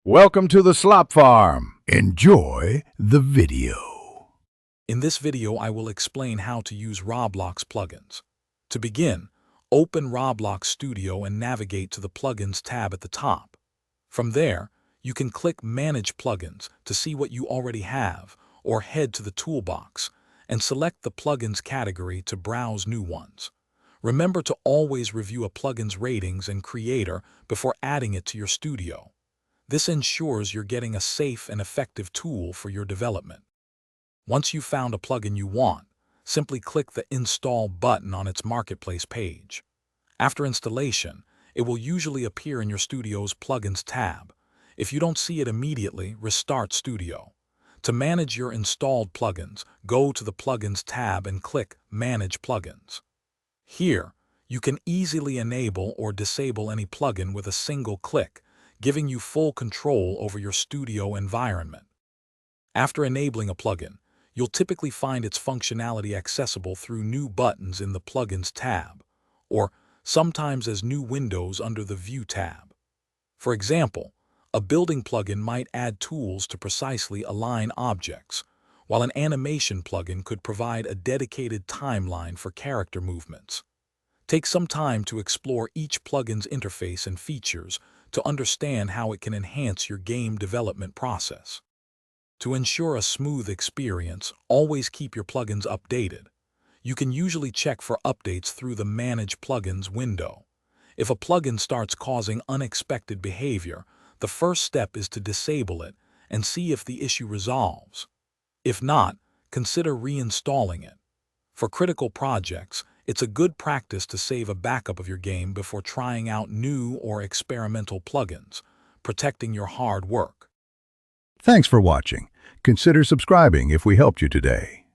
Welcome to the Slop Farm. Enjoy the video. In this video, I will explain how to use Roblox plugins. To begin, open Roblox Studio and navigate to the Plugins tab at the top. From there, you can click Manage Plugins to see what you already have, or head to the toolbox and select the plugins category to browse new ones. Remember to always review a plugin's ratings and creator before adding it to your studio. This ensures you're getting a safe and effective tool for your development. Once you've found a plugin you want, simply click the Install button on its Marketplace page. After installation, it will usually appear in your studio's Plugins tab. If you don't see it immediately, restart Studio. To manage your installed plugins, go to the Plugins tab and click Manage Plugins. Here, you can easily enable or disable any plugin with a single click, giving you full control over your studio environment. After enabling a plugin, you'll typically find its functionality accessible through new buttons in the Plugins tab, or sometimes as new windows under the View tab. For example, a building plugin might add tools to precisely align objects, while an animation plugin could provide a dedicated timeline for character movements. Take some time to explore each plugin's interface and features to understand how it can enhance your game development process. To ensure a smooth experience, always keep your plugins updated. You can usually check for updates through the Manage Plugins window. If a plugin starts causing unexpected behavior, the first step is to disable it and see if the issue resolves. If not, consider reinstalling it. For critical projects, it's a good practice to save a backup of your game before trying out new or experimental plugins, protecting your hard work. Thanks for watching. Consider subscribing if we helped you today.